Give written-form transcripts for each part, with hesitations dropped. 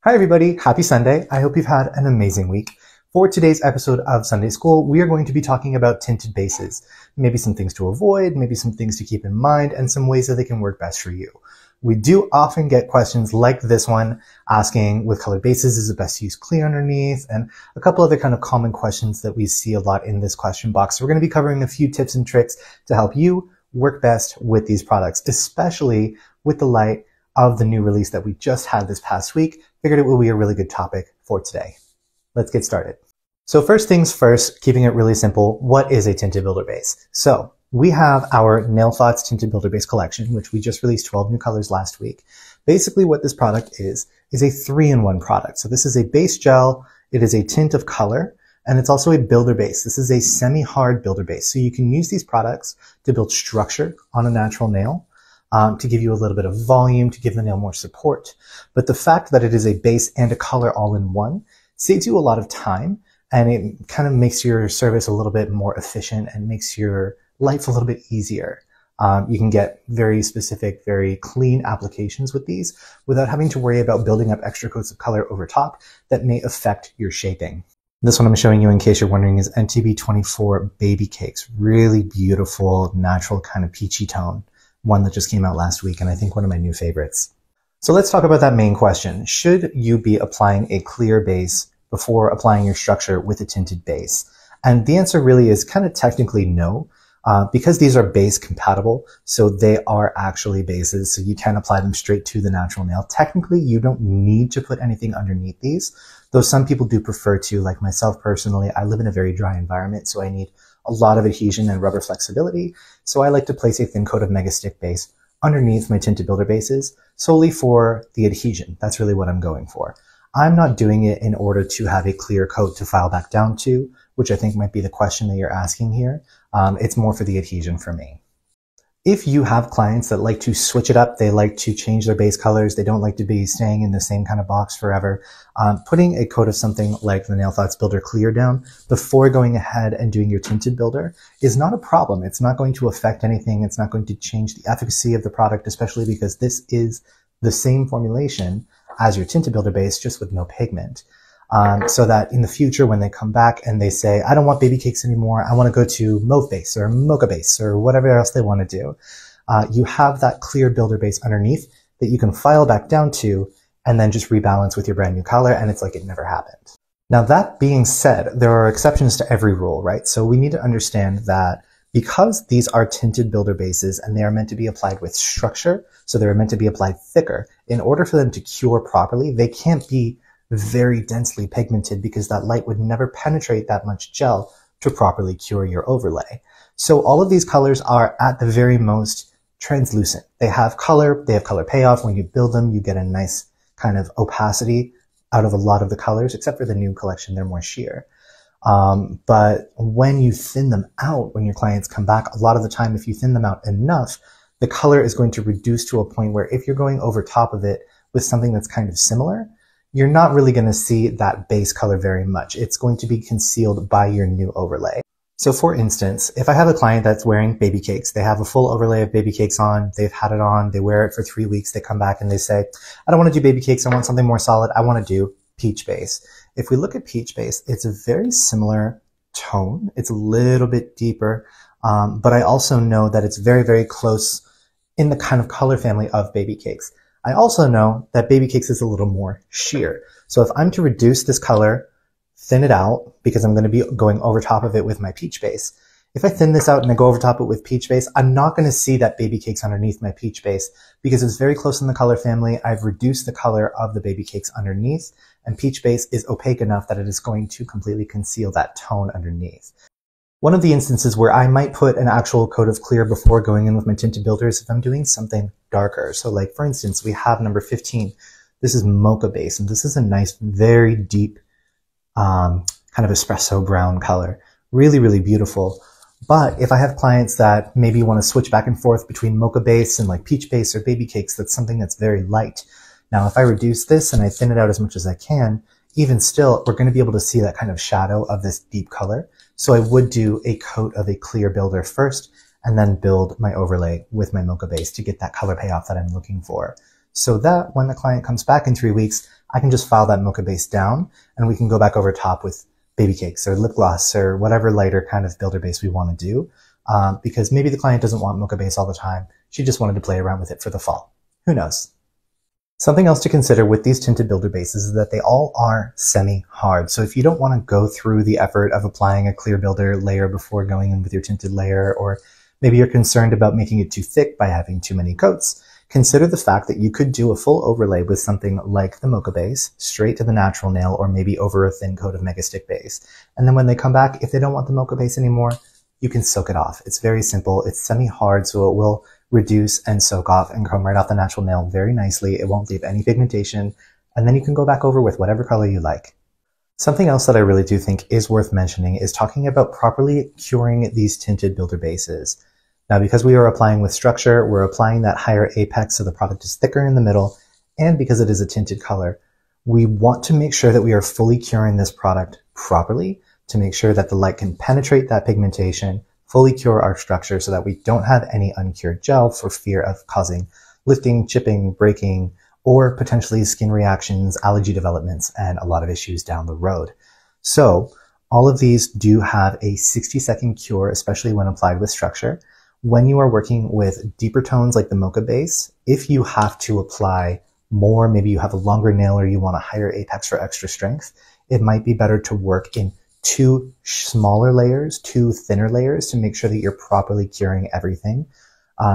Hi everybody, happy Sunday. I hope you've had an amazing week. For today's episode of Sunday School, we are going to be talking about tinted bases. Maybe some things to avoid, maybe some things to keep in mind, and some ways that they can work best for you. We do often get questions like this one, asking with colored bases, is it best to use clear underneath? And a couple other kind of common questions that we see a lot in this question box. So we're going to be covering a few tips and tricks to help you work best with these products, especially with the light of the new release that we just had this past week. Figured it would be a really good topic for today. Let's get started. So first things first, keeping it really simple, what is a tinted builder base? So we have our Nail Thoughts Tinted Builder Base collection, which we just released 12 new colors last week. Basically what this product is a 3-in-1 product. So this is a base gel, it is a tint of color, and it's also a builder base. This is a semi-hard builder base. So you can use these products to build structure on a natural nail, to give you a little bit of volume, to give the nail more support. But the fact that it is a base and a color all in one saves you a lot of time, and it kind of makes your service a little bit more efficient and makes your life a little bit easier. You can get very specific, very clean applications with these without having to worry about building up extra coats of color over top that may affect your shaping. This one I'm showing you, in case you're wondering, is NTB24 Baby Cakes. Really beautiful, natural kind of peachy tone. One that just came out last week, and I think one of my new favorites. So let's talk about that main question. Should you be applying a clear base before applying your structure with a tinted base? And the answer really is kind of technically no, because these are base compatible. So they are actually bases. So you can apply them straight to the natural nail. Technically, you don't need to put anything underneath these, though some people do prefer to. Like myself personally, I live in a very dry environment, so I need a lot of adhesion and rubber flexibility. So I like to place a thin coat of Mega Stick base underneath my tinted builder bases solely for the adhesion. That's really what I'm going for. I'm not doing it in order to have a clear coat to file back down to, which I think might be the question that you're asking here. It's more for the adhesion for me. If you have clients that like to switch it up, they like to change their base colors, they don't like to be staying in the same kind of box forever, putting a coat of something like the Nail Thoughts Builder Clear down before going ahead and doing your tinted builder is not a problem. It's not going to affect anything. It's not going to change the efficacy of the product, especially because this is the same formulation as your tinted builder base, just with no pigment. So that in the future, when they come back and they say, I don't want baby cakes anymore, I want to go to mauve base or mocha base or whatever else they want to do, you have that clear builder base underneath that you can file back down to and then just rebalance with your brand new color, and it's like it never happened. Now, that being said, there are exceptions to every rule, right? So we need to understand that because these are tinted builder bases and they are meant to be applied with structure, so they're meant to be applied thicker, in order for them to cure properly, they can't be very densely pigmented because that light would never penetrate that much gel to properly cure your overlay. So all of these colors are at the very most translucent. They have color payoff. When you build them, you get a nice kind of opacity out of a lot of the colors, except for the new collection, they're more sheer. But when you thin them out, when your clients come back, a lot of the time, if you thin them out enough, the color is going to reduce to a point where if you're going over top of it with something that's kind of similar, you're not really going to see that base color very much. It's going to be concealed by your new overlay. So for instance, if I have a client that's wearing baby cakes, they have a full overlay of baby cakes on, they've had it on, they wear it for 3 weeks, they come back and they say, I don't want to do baby cakes, I want something more solid, I want to do peach base. If we look at peach base, it's a very similar tone. It's a little bit deeper, but I also know that it's very, very close in the kind of color family of baby cakes. I also know that baby cakes is a little more sheer. So if I'm to reduce this color, thin it out, because I'm going to be going over top of it with my peach base. If I thin this out and I go over top of it with peach base, I'm not going to see that baby cakes underneath my peach base because it's very close in the color family. I've reduced the color of the baby cakes underneath, and peach base is opaque enough that it is going to completely conceal that tone underneath. One of the instances where I might put an actual coat of clear before going in with my tinted builders if I'm doing something darker. So like, for instance, we have number 15. This is Mocha base, and this is a nice, very deep, kind of espresso brown color. Really, really beautiful. But if I have clients that maybe want to switch back and forth between Mocha base and like peach base or baby cakes, that's something that's very light. Now, if I reduce this and I thin it out as much as I can, even still, we're going to be able to see that kind of shadow of this deep color. So I would do a coat of a clear builder first, and then build my overlay with my Mocha base to get that color payoff that I'm looking for. So that when the client comes back in 3 weeks, I can just file that Mocha base down and we can go back over top with baby cakes or lip gloss or whatever lighter kind of builder base we want to do. Because maybe the client doesn't want Mocha base all the time. She just wanted to play around with it for the fall. Who knows? Something else to consider with these tinted builder bases is that they all are semi-hard. So if you don't want to go through the effort of applying a clear builder layer before going in with your tinted layer, or maybe you're concerned about making it too thick by having too many coats, consider the fact that you could do a full overlay with something like the Mocha base, straight to the natural nail, or maybe over a thin coat of Mega Stick base. And then when they come back, if they don't want the Mocha base anymore, you can soak it off. It's very simple. It's semi-hard, so it will reduce and soak off and come right off the natural nail very nicely. It won't leave any pigmentation, and then you can go back over with whatever color you like. Something else that I really do think is worth mentioning is talking about properly curing these tinted builder bases. Now, because we are applying with structure, we're applying that higher apex so the product is thicker in the middle, and because it is a tinted color, we want to make sure that we are fully curing this product properly to make sure that the light can penetrate that pigmentation, fully cure our structure so that we don't have any uncured gel for fear of causing lifting, chipping, breaking, or potentially skin reactions, allergy developments, and a lot of issues down the road. So all of these do have a 60-second cure, especially when applied with structure. When you are working with deeper tones like the Mocha base, if you have to apply more, maybe you have a longer nail or you want a higher apex for extra strength, it might be better to work in 2 smaller layers, 2 thinner layers to make sure that you're properly curing everything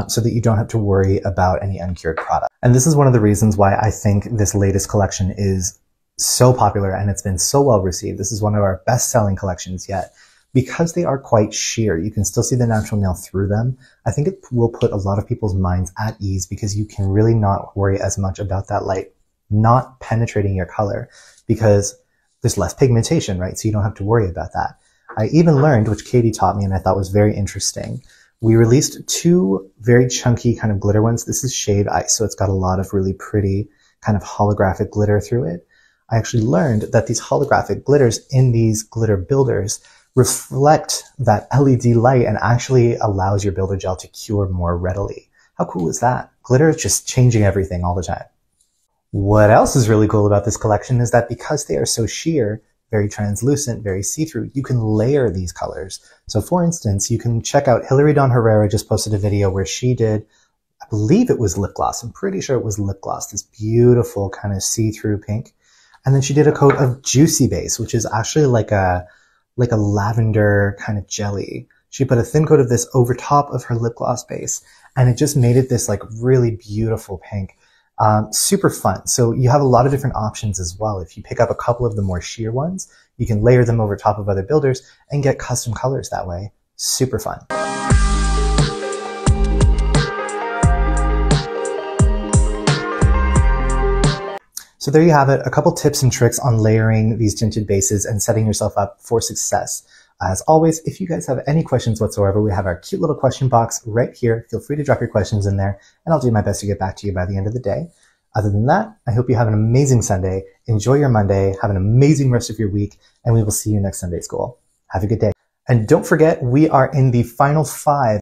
so that you don't have to worry about any uncured product. And this is one of the reasons why I think this latest collection is so popular and it's been so well received. This is one of our best selling collections yet. Because they are quite sheer, you can still see the natural nail through them. I think it will put a lot of people's minds at ease because you can really not worry as much about that light not penetrating your color because there's less pigmentation, right? So you don't have to worry about that. I even learned, which Katie taught me and I thought was very interesting, we released 2 very chunky kind of glitter ones. This is Shade Ice, so it's got a lot of really pretty kind of holographic glitter through it. I actually learned that these holographic glitters in these glitter builders reflect that LED light and actually allows your builder gel to cure more readily. How cool is that? Glitter is just changing everything all the time. What else is really cool about this collection is that because they are so sheer, very translucent, very see-through, you can layer these colors. So for instance, you can check out Hilary Dawn Herrera just posted a video where she did, I believe it was lip gloss. I'm pretty sure it was lip gloss, this beautiful kind of see-through pink. And then she did a coat of Juicy Base, which is actually like a lavender kind of jelly. She put a thin coat of this over top of her lip gloss base, and it just made it this like really beautiful pink. Super fun. So you have a lot of different options as well. If you pick up a couple of the more sheer ones, you can layer them over top of other builders and get custom colors that way. Super fun. So there you have it, a couple tips and tricks on layering these tinted bases and setting yourself up for success. As always, if you guys have any questions whatsoever, we have our cute little question box right here. Feel free to drop your questions in there, and I'll do my best to get back to you by the end of the day. Other than that, I hope you have an amazing Sunday. Enjoy your Monday. Have an amazing rest of your week, and we will see you next Sunday school. Have a good day. And don't forget, we are in the final 5